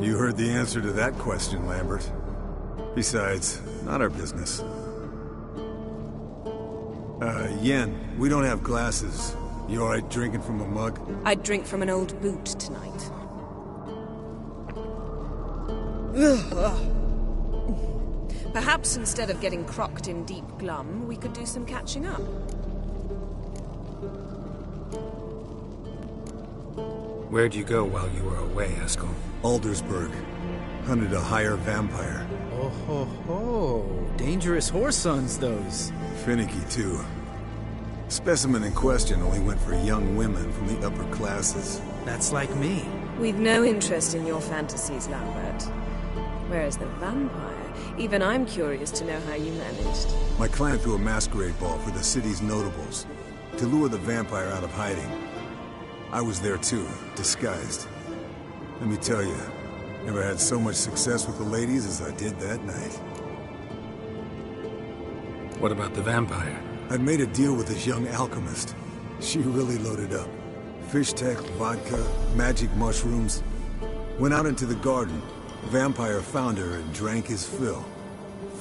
You heard the answer to that question, Lambert. Besides, not our business. Yen, we don't have glasses. You alright drinking from a mug? I'd drink from an old boot tonight. Perhaps instead of getting crocked in deep glum, we could do some catching up. Where'd you go while you were away, Eskel? Aldersburg. Hunted a higher vampire. Oh ho ho. Dangerous whoresons, those. Finicky, too. Specimen in question only went for young women from the upper classes. That's like me. We've no interest in your fantasies, Lambert. Whereas the vampire, even I'm curious to know how you managed. My client threw a masquerade ball for the city's notables, to lure the vampire out of hiding. I was there too, disguised. Let me tell you, never had so much success with the ladies as I did that night. What about the vampire? I'd made a deal with this young alchemist. She really loaded up. Fish tech, vodka, magic mushrooms. Went out into the garden. Vampire found her and drank his fill.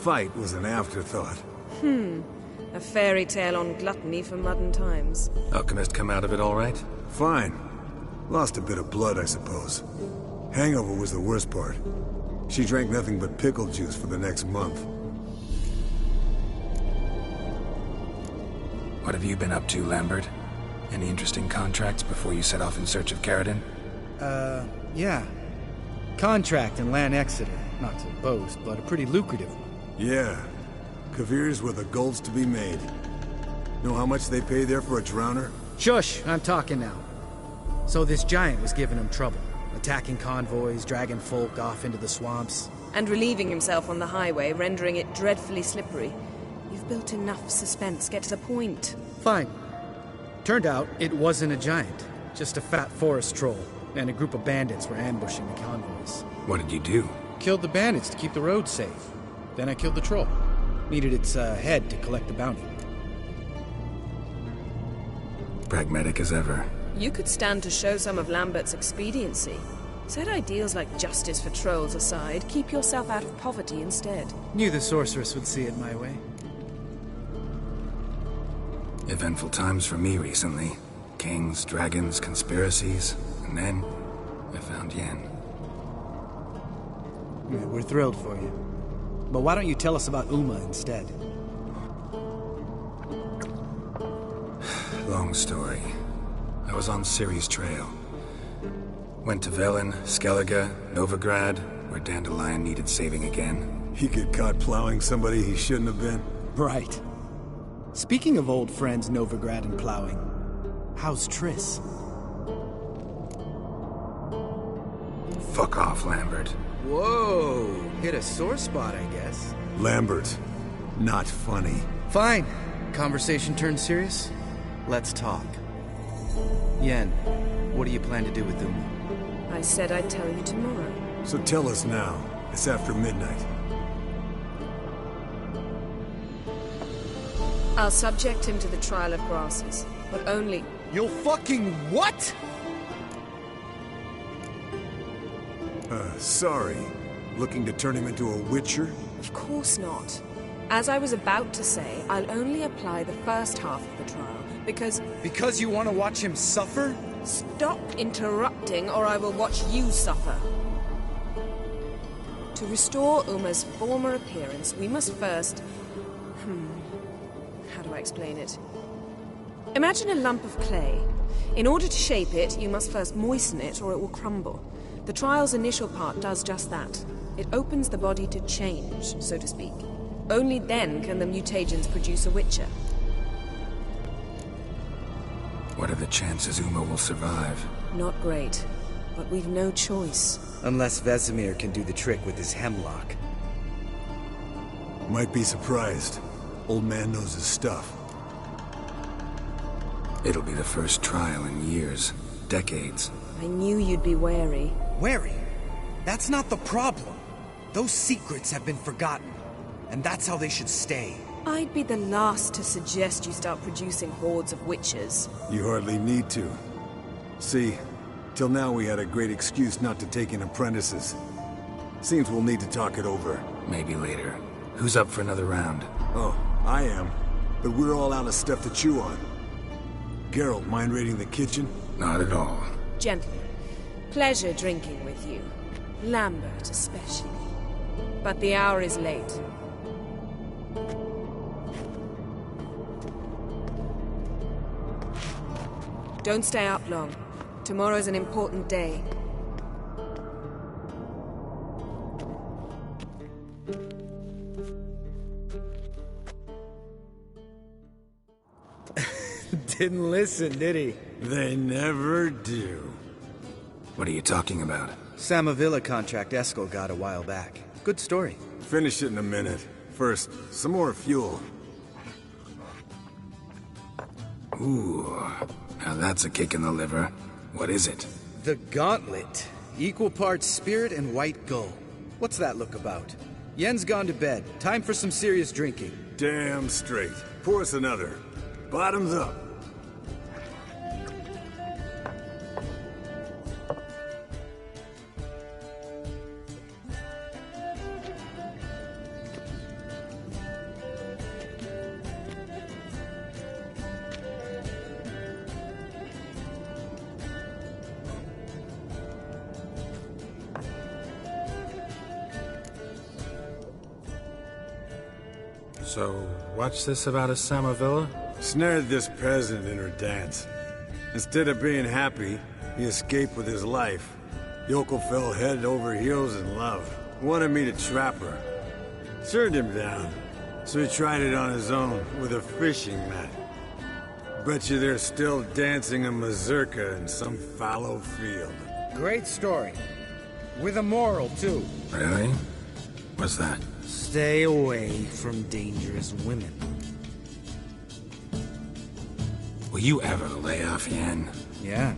Fight was an afterthought. A fairy tale on gluttony for modern times. Alchemist come out of it all right? Fine. Lost a bit of blood, I suppose. Hangover was the worst part. She drank nothing but pickle juice for the next month. What have you been up to, Lambert? Any interesting contracts before you set off in search of Caridin? Yeah. Contract in Lan Exeter. Not to boast, but a pretty lucrative one. Yeah. Kavir's were the gold's to be made. Know how much they pay there for a drowner? Shush, I'm talking now. So this giant was giving him trouble. Attacking convoys, dragging folk off into the swamps. And relieving himself on the highway, rendering it dreadfully slippery. You've built enough suspense. Get to the point. Fine. Turned out it wasn't a giant. Just a fat forest troll. And a group of bandits were ambushing the convoys. What did you do? Killed the bandits to keep the road safe. Then I killed the troll. Needed its head to collect the bounty. Pragmatic as ever. You could stand to show some of Lambert's expediency. Set ideals like justice for trolls aside, keep yourself out of poverty instead. Knew the sorceress would see it my way. Eventful times for me recently. Kings, dragons, conspiracies. And then, I found Yen. Yeah, we're thrilled for you. But why don't you tell us about Uma instead? Long story. I was on Ciri's trail. Went to Velen, Skellige, Novigrad, where Dandelion needed saving again. He get caught plowing somebody he shouldn't have been. Right. Speaking of old friends Novigrad and plowing, how's Triss? Fuck off, Lambert. Whoa, hit a sore spot, I guess. Lambert, not funny. Fine. Conversation turned serious? Let's talk. Yen, what do you plan to do with Uma? I said I'd tell you tomorrow. So tell us now. It's after midnight. I'll subject him to the trial of grasses, but only... You'll fucking what? Sorry. Looking to turn him into a witcher? Of course not. As I was about to say, I'll only apply the first half of the trial, because... Because you want to watch him suffer? Stop interrupting, or I will watch you suffer. To restore Uma's former appearance, we must first... How do I explain it? Imagine a lump of clay. In order to shape it, you must first moisten it, or it will crumble. The trial's initial part does just that. It opens the body to change, so to speak. Only then can the mutagens produce a witcher. What are the chances Uma will survive? Not great, but we've no choice. Unless Vesemir can do the trick with his hemlock. Might be surprised. Old man knows his stuff. It'll be the first trial in years. Decades. I knew you'd be wary. Wary? That's not the problem. Those secrets have been forgotten. And that's how they should stay. I'd be the last to suggest you start producing hordes of witches. You hardly need to. See, Till now we had a great excuse not to take in apprentices. Seems we'll need to talk it over. Maybe later. Who's up for another round? Oh, I am. But we're all out of stuff to chew on. Geralt, mind raiding the kitchen? Not at all. Gentlemen, pleasure drinking with you. Lambert especially. But the hour is late. Don't stay up long. Tomorrow's an important day. Didn't listen, did he? They never do. What are you talking about? Samavilla contract Eskel got a while back. Good story. Finish it in a minute. First, some more fuel. Ooh, now that's a kick in the liver. What is it? The Gauntlet. Equal parts spirit and white gull. What's that look about? Yen's gone to bed. Time for some serious drinking. Damn straight. Pour us another. Bottoms up. So, what's this about a Samavilla? Snared this peasant in her dance. Instead of being happy, he escaped with his life. Yoko fell head over heels in love. Wanted me to trap her. Turned him down. So he tried it on his own with a fishing net. Bet you they're still dancing a mazurka in some fallow field. Great story. With a moral, too. Really? What's that? Stay away from dangerous women. Will you ever lay off Yen? Yeah,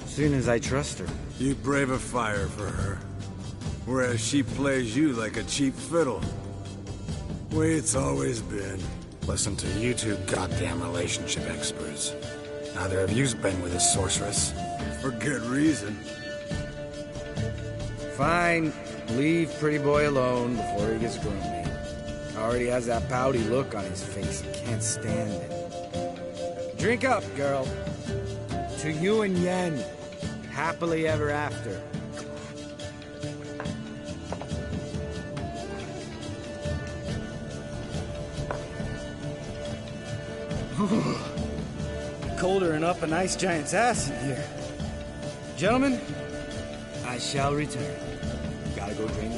soon as I trust her. You brave a fire for her. Whereas she plays you like a cheap fiddle. Way it's always been. Listen to you two goddamn relationship experts. Neither of you's been with a sorceress. For good reason. Fine. Leave pretty boy alone before he gets groomy. Already has that pouty look on his face. He can't stand it. Drink up, girl. To you and Yen. Happily ever after. Colder than up an ice giant's ass in here. Gentlemen, I shall return. Gotta go drink.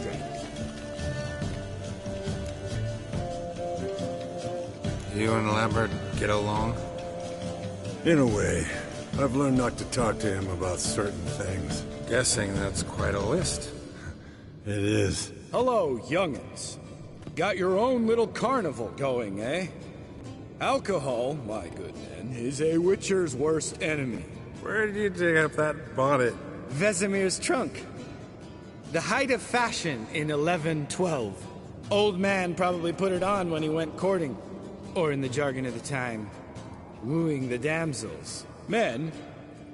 You and Lambert get along? In a way. I've learned not to talk to him about certain things. Guessing that's quite a list. It is. Hello, young'uns. Got your own little carnival going, eh? Alcohol, my good men, is a witcher's worst enemy. Where did you dig up that bonnet? Vesemir's trunk. The height of fashion in 1112. Old man probably put it on when he went courting. Or in the jargon of the time, wooing the damsels. Men,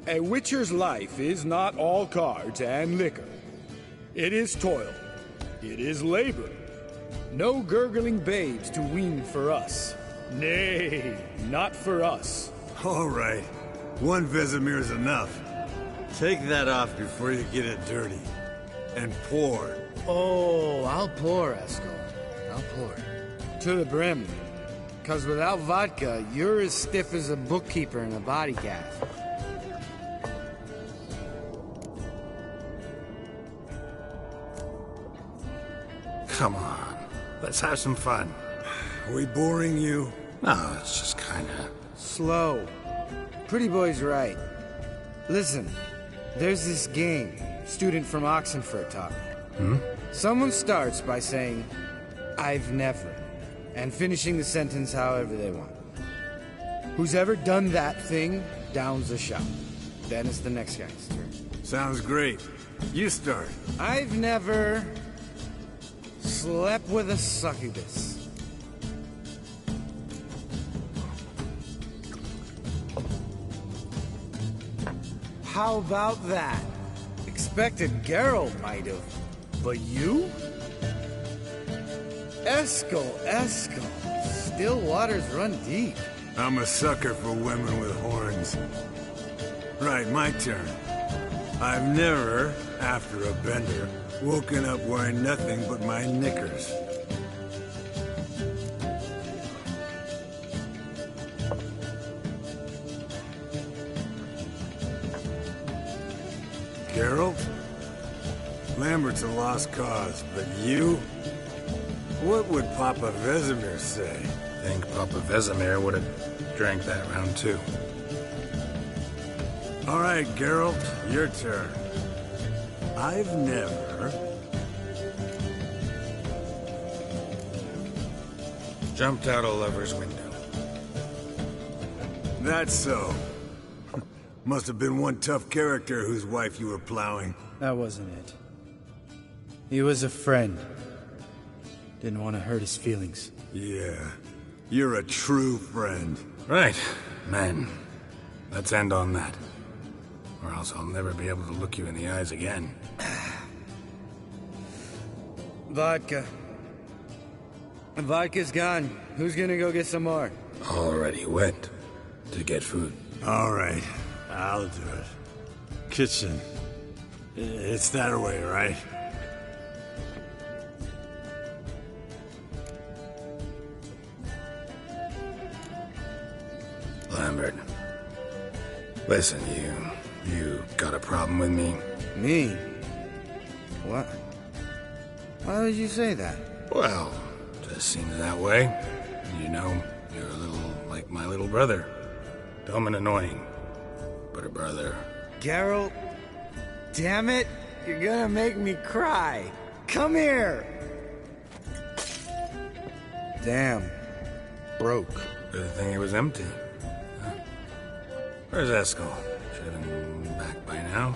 a witcher's life is not all cards and liquor. It is toil. It is labor. No gurgling babes to wean for us. Nay, not for us. All right. One Vesemir's enough. Take that off before you get it dirty. And pour. Oh, I'll pour, Eskel. I'll pour. To the brim. 'Cause without vodka, you're as stiff as a bookkeeper in a body gaff. Come on, let's have some fun. Are we boring you? No, it's just kinda... Slow. Pretty boy's right. Listen, there's this game student from Oxenfurt taught me. Someone starts by saying, I've never, and finishing the sentence however they want. Who's ever done that thing downs a shot. Then it's the next guy's turn. Sounds great. You start. I've never slept with a succubus. How about that? suspected Geralt might have. But you? Eskel. Still waters run deep. I'm a sucker for women with horns. Right, my turn. I've never, after a bender, woken up wearing nothing but my knickers. Geralt? Lambert's a lost cause, but you? What would Papa Vesemir say? I think Papa Vesemir would have drank that round too. All right, Geralt, your turn. I've never... Jumped out a lover's window. That's so. Must have been one tough character whose wife you were plowing. That wasn't it. He was a friend. Didn't want to hurt his feelings. Yeah, you're a true friend. Right, men. Let's end on that. Or else I'll never be able to look you in the eyes again. Vodka. Vodka's gone. Who's gonna go get some more? Already went to get food. All right, I'll do it. Kitchen. It's that way, right? Lambert. Listen, you got a problem with me? Me? What? Why would you say that? Well, just seems that way. You know, you're a little like my little brother. Dumb and annoying, but a brother. Geralt, damn it, you're gonna make me cry. Come here. Damn, broke. Good thing it was empty. Huh? Where's Eskel? Should have been back by now.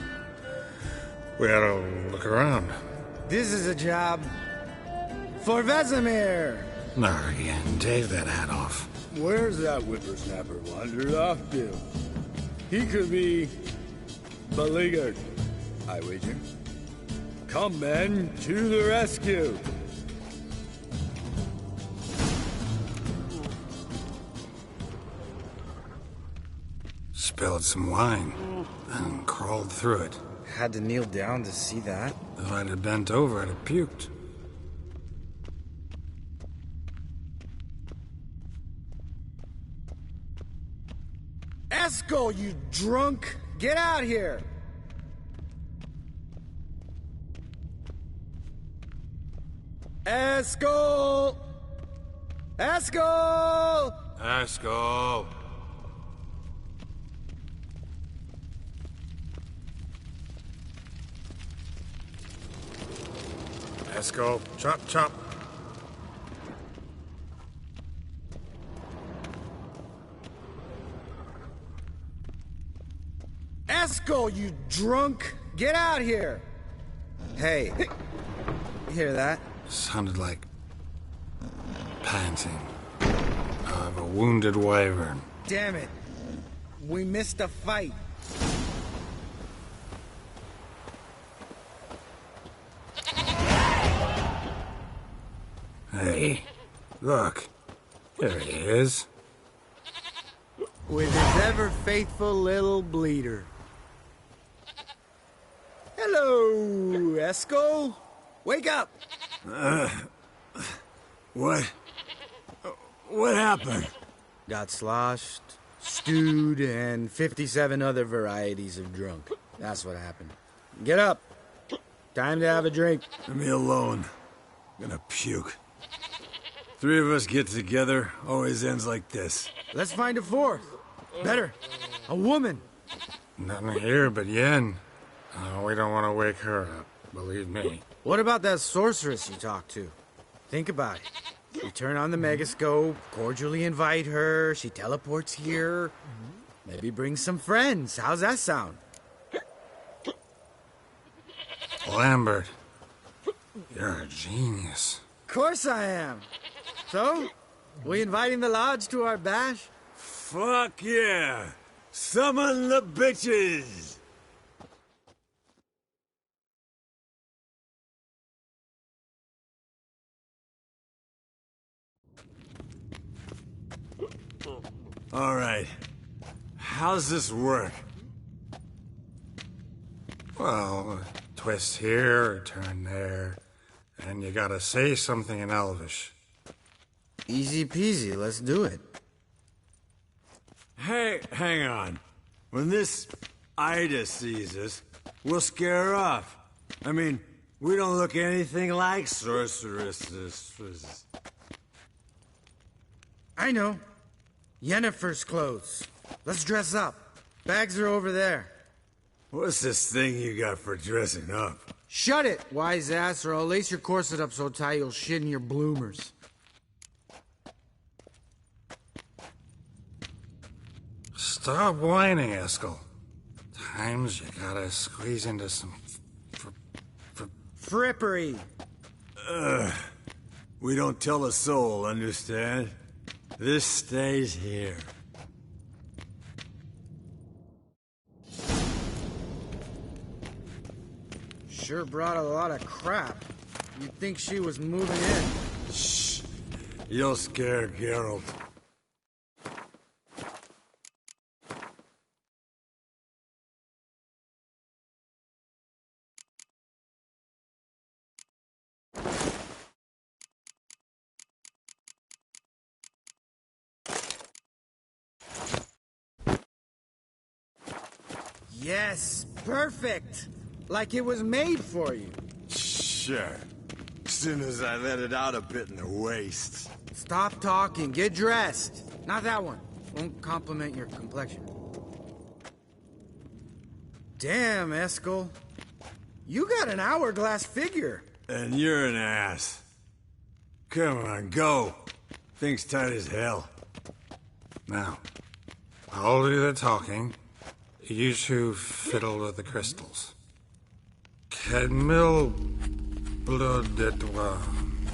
We ought to look around. This is a job for Vesemir. Not again. Take that hat off. Where's that whippersnapper wandered off to? He could be beleaguered, I wager. Come, men, to the rescue! Spilled some wine and crawled through it. Had to kneel down to see that. If I'd have bent over, I'd have puked. Eskel, you drunk! Get out here! Eskel! Eskel! Eskel! Eskel, chop, chop. Eskel, you drunk! Get out here! Hey, you hear that? Sounded like panting of a wounded wyvern. Damn it. We missed a fight. Hey, look. There he is. With his ever-faithful little bleeder. Hello, Eskel. Wake up! What? What happened? Got sloshed, stewed, and 57 other varieties of drunk. That's what happened. Get up. Time to have a drink. Leave me alone. I'm gonna puke. Three of us get together, always ends like this. Let's find a fourth. Better. A woman. Nothing here but Yen. Oh, we don't want to wake her up, believe me. What about that sorceress you talked to? Think about it. You turn on the megascope, cordially invite her, she teleports here. Maybe bring some friends. How's that sound? Lambert, you're a genius. Of course I am. So, we inviting the lodge to our bash? Fuck yeah! Summon the bitches! All right. How's this work? Well, twist here or turn there, and you gotta say something in Elvish. Easy peasy, let's do it. Hey, hang on. When this Ida sees us, we'll scare her off. I mean, we don't look anything like sorceresses. I know. Yennefer's clothes. Let's dress up. Bags are over there. What's this thing you got for dressing up? Shut it, wise ass, or I'll lace your corset up so tight you'll shit in your bloomers. Stop whining, Eskel. Times you gotta squeeze into some Frippery. We don't tell a soul, understand? This stays here. Sure brought a lot of crap. You'd think she was moving in. Shh. You'll scare Geralt. Yes, perfect. Like it was made for you. Sure. As soon as I let it out a bit in the waist. Stop talking, get dressed. Not that one. Won't compliment your complexion. Damn, Eskel. You got an hourglass figure. And you're an ass. Come on, go. Thing's tight as hell. Now, I'll do the talking. You two fiddle with the crystals. Cadmil blood et wa.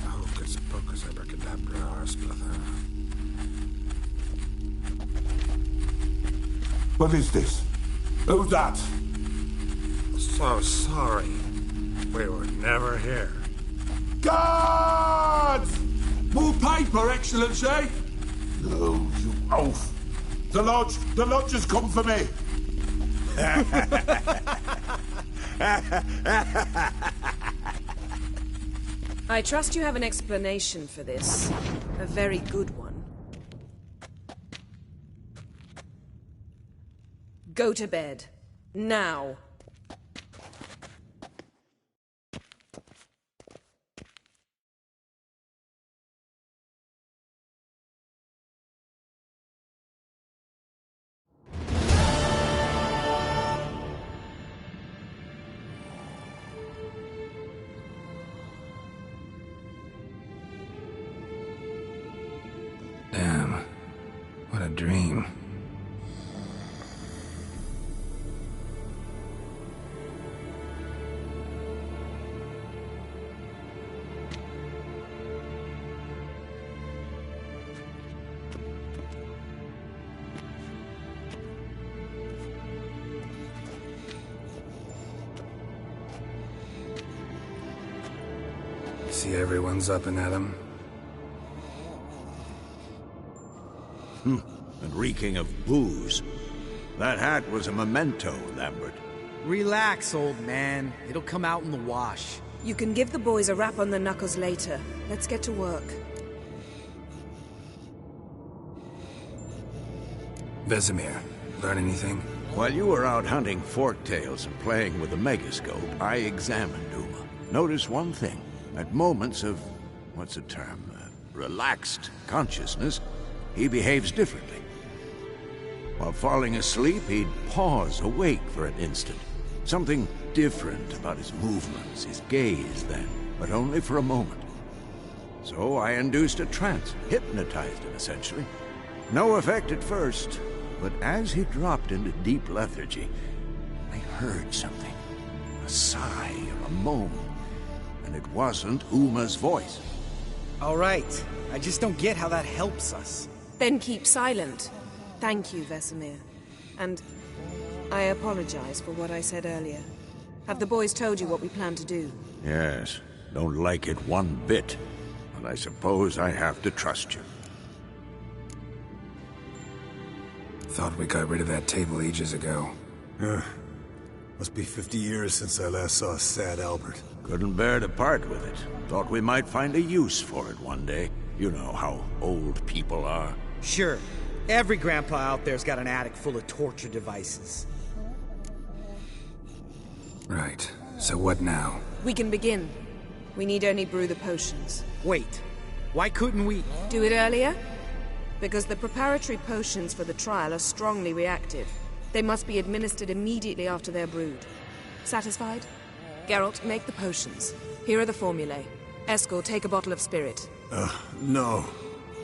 Hocus pocus abracadabra splather. What is this? Who's that? So sorry. We were never here. Guards! More paper, Excellency! Oh, you oaf! The lodge has come for me! I trust you have an explanation for this. A very good one. Go to bed. Now. Damn. What a dream. See everyone's up and at 'em. And reeking of booze. That hat was a memento, Lambert. Relax, old man. It'll come out in the wash. You can give the boys a rap on the knuckles later. Let's get to work. Vesemir, learn anything? While you were out hunting forktails and playing with the megascope, I examined Uma. Notice one thing. At moments of, what's the term, relaxed consciousness, he behaves differently. While falling asleep, he'd pause, awake for an instant. Something different about his movements, his gaze then, but only for a moment. So I induced a trance, hypnotized him essentially. No effect at first, but as he dropped into deep lethargy, I heard something. A sigh or a moan. And it wasn't Uma's voice. All right. I just don't get how that helps us. Then keep silent. Thank you, Vesemir. And I apologize for what I said earlier. Have the boys told you what we plan to do? Yes, don't like it one bit. But I suppose I have to trust you. Thought we got rid of that table ages ago. Must be 50 years since I last saw sad Albert. Couldn't bear to part with it. Thought we might find a use for it one day. You know how old people are. Sure. Every grandpa out there's got an attic full of torture devices. Right. So what now? We can begin. We need only brew the potions. Wait. Why couldn't we... Do it earlier? Because the preparatory potions for the trial are strongly reactive. They must be administered immediately after they're brewed. Satisfied? Geralt, make the potions. Here are the formulae. Eskel, take a bottle of spirit. No.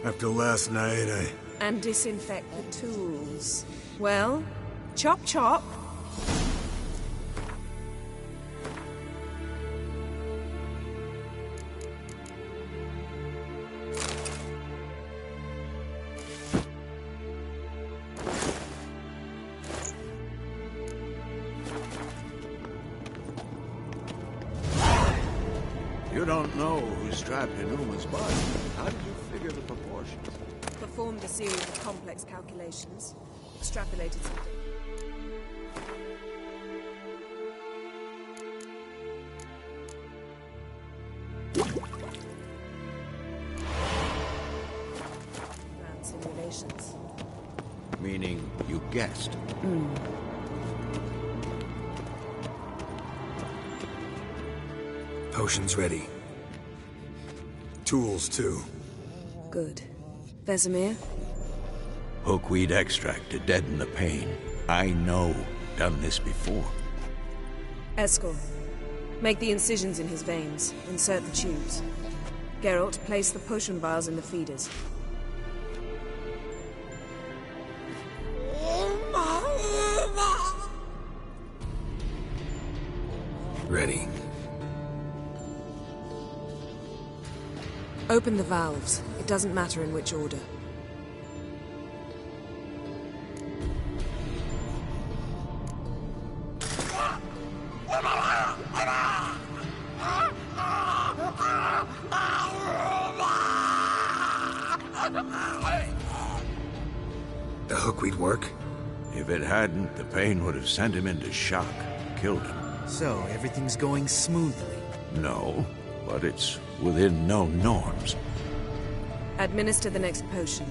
After last night, And disinfect the tools. Well, chop chop. You don't know who's strapped in Uma's body. How did you figure the proportions? Performed a series of complex calculations. Extrapolated something. Ran simulations. Meaning you guessed. Potions ready. tools too. Good. Vesemir? Hookweed extract to deaden the pain. I know. Done this before. Eskel. Make the incisions in his veins. Insert the tubes. Geralt, place the potion vials in the feeders. Ready. Open the valves. It doesn't matter in which order. The hookweed work? If it hadn't, the pain would have sent him into shock, killed him. So, everything's going smoothly. No, but it's within known norms. Administer the next potion.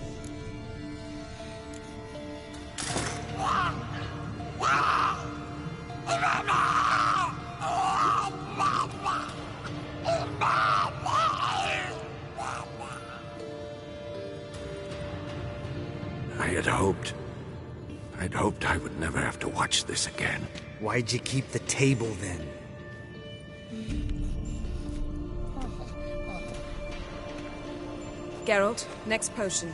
I'd hoped I would never have to watch this again. Why'd you keep the table then? Geralt, next potion.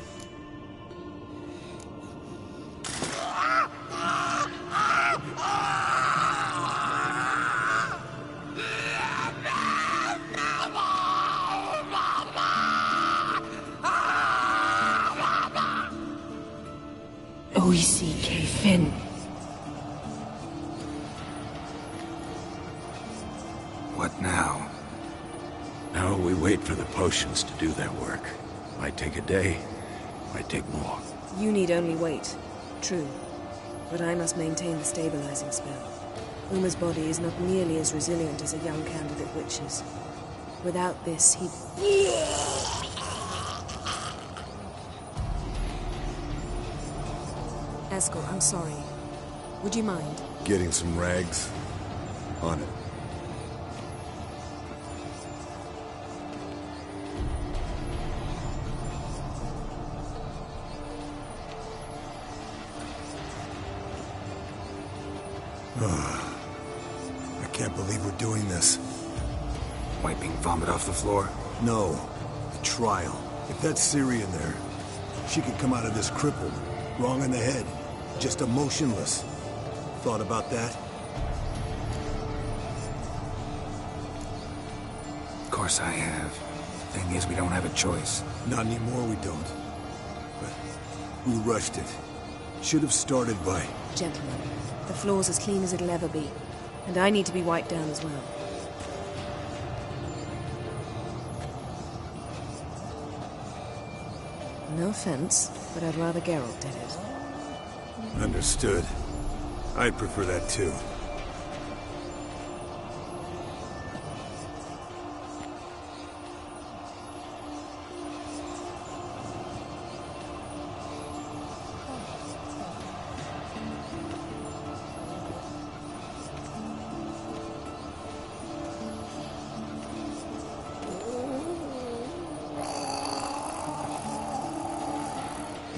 Oisi Finn. What now? Now we wait for the potions to do their work. Might take a day, might take more. You need only wait. True. But I must maintain the stabilizing spell. Uma's body is not nearly as resilient as a young candidate witch's. Without this, he... Eskel, I'm sorry. Would you mind? Getting some rags? On it. I can't believe we're doing this. Wiping vomit off the floor? No. The trial. If that's Ciri in there, she could come out of this crippled, wrong in the head, just emotionless. Thought about that? Of course I have. Thing is, we don't have a choice. Not anymore, we don't. But we rushed it. Should have started by... Gentlemen, the floor's as clean as it'll ever be. And I need to be wiped down as well. No offense, but I'd rather Geralt did it. Understood. I'd prefer that too.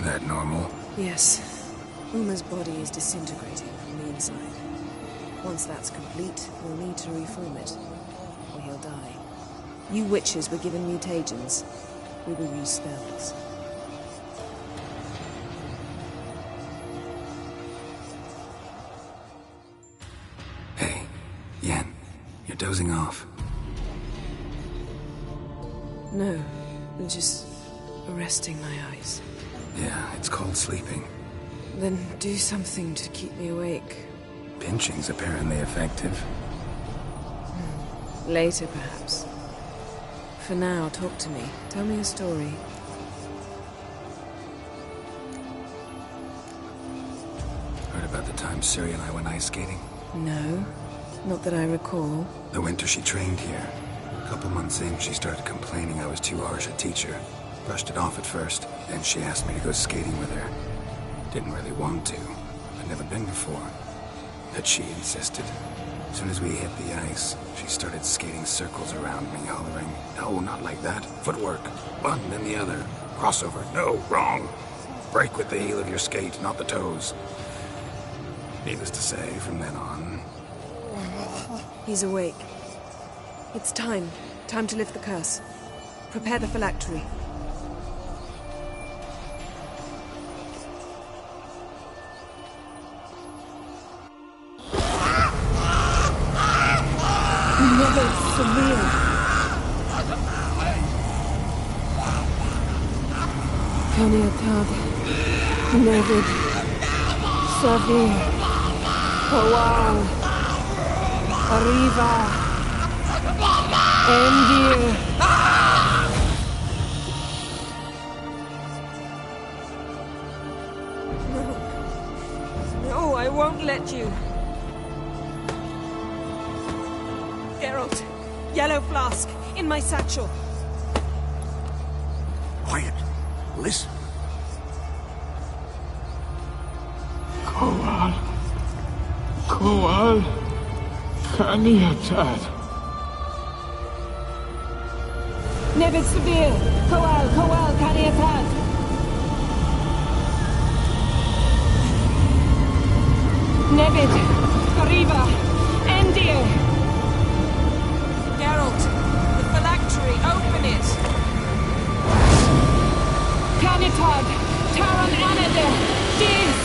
That normal? Yes. Uma's body is disintegrating from the inside. Once that's complete, we'll need to reform it, or he'll die. You witches were given mutagens. We will use spells. Hey, Yen, you're dozing off. No, just resting my eyes. Yeah, it's called sleeping. Then do something to keep me awake. Pinching's apparently effective. Later, perhaps. For now, talk to me. Tell me a story. Heard about the time Ciri and I went ice skating? No, not that I recall. The winter she trained here. A couple months in, she started complaining I was too harsh a teacher. Brushed it off at first, then she asked me to go skating with her. Didn't really want to. I'd never been before. But she insisted. As soon as we hit the ice, she started skating circles around me, hollering, "No, not like that. Footwork. One, then the other. Crossover. No, wrong. Break with the heel of your skate, not the toes." Needless to say, from then on... He's awake. It's time. Time to lift the curse. Prepare the phylactery. Never severe. Caniatad, Nevid, Savir, Hawal, Arriva, Endir. No, I won't let you. Geralt, yellow flask, in my satchel. Quiet. Listen. Koal. Koal. Kaniatad. Nevid Severe, Koal, Kaniatad. Nevid, Arriva, Endir. Geralt, the phylactery, open it! Canitad, Taran Anada, Diz!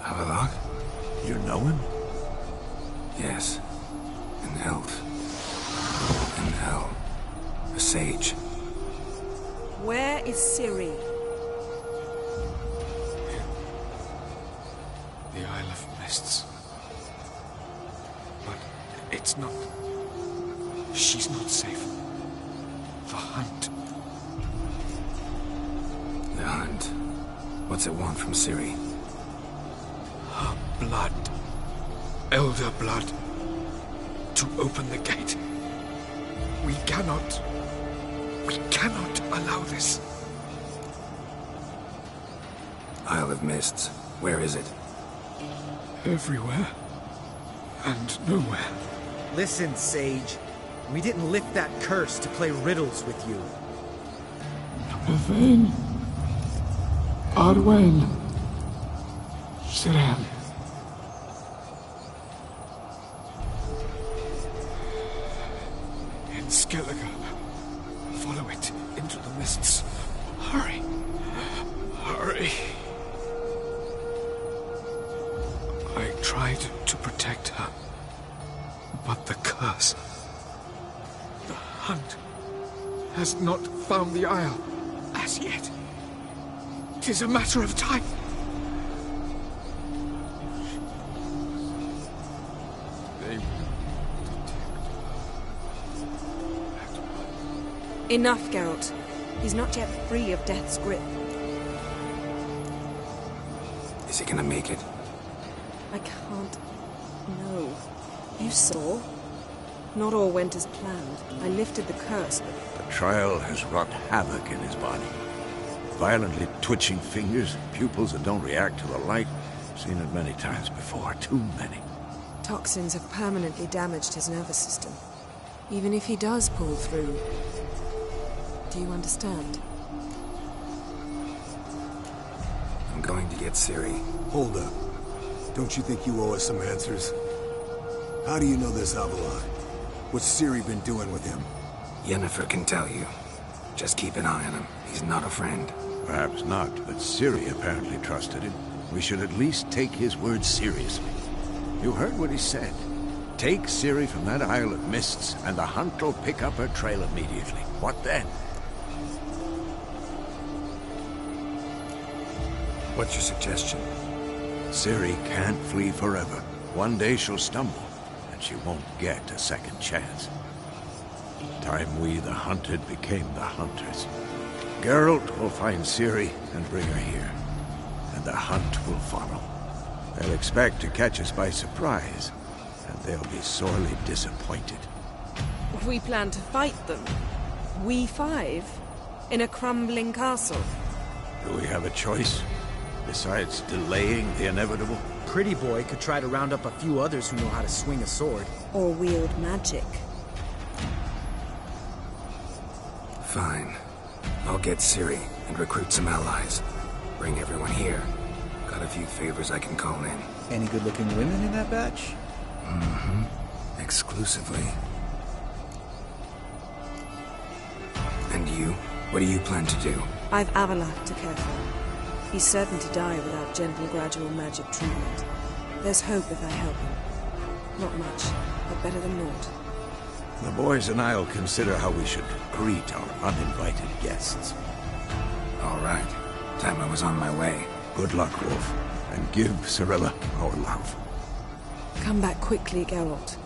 Avallac'h? You know him? Yes. An elf. An hell. A sage. Where is Ciri? The Isle of Mists. But it's not... She's not safe. The hunt. The hunt. What's it want from Ciri? Her blood. Elder blood. To open the gate. We cannot allow this. Isle of Mists. Where is it? Everywhere. And nowhere. Listen, Sage. We didn't lift that curse to play riddles with you. Yvain. Arwen. Siren. In Skellige. Follow it into the mists. Hurry. Hurry. I tried to protect her. But the curse... The hunt... has not found the Isle as yet. 'Tis a matter of time. They Enough, Geralt. He's not yet free of death's grip. Is he gonna make it? I can't... No. You saw? Not all went as planned. I lifted the curse, but... The trial has wrought havoc in his body. Violently twitching fingers, pupils that don't react to the light. Seen it many times before, too many. Toxins have permanently damaged his nervous system. Even if he does pull through... Do you understand? I'm going to get Ciri. Hold up. Don't you think you owe us some answers? How do you know this Avalon? What's Ciri been doing with him? Yennefer can tell you. Just keep an eye on him. He's not a friend. Perhaps not, but Ciri apparently trusted him. We should at least take his words seriously. You heard what he said. Take Ciri from that Isle of Mists, and the hunt will pick up her trail immediately. What then? What's your suggestion? Ciri can't flee forever. One day she'll stumble, and she won't get a second chance. Time we, the hunted, became the hunters. Geralt will find Ciri and bring her here, and the hunt will follow. They'll expect to catch us by surprise, and they'll be sorely disappointed. We plan to fight them. We five? In a crumbling castle? Do we have a choice? Besides delaying the inevitable? Pretty Boy could try to round up a few others who know how to swing a sword. Or wield magic. Fine. I'll get Ciri and recruit some allies. Bring everyone here. Got a few favors I can call in. Any good-looking women in that batch? Mm-hmm. Exclusively. And you? What do you plan to do? I've Avalak to care for. He's certain to die without gentle, gradual magic treatment. There's hope if I help him. Not much, but better than naught. The boys and I'll consider how we should greet our uninvited guests. All right. Time I was on my way. Good luck, Wolf, and give Cirilla our love. Come back quickly, Geralt.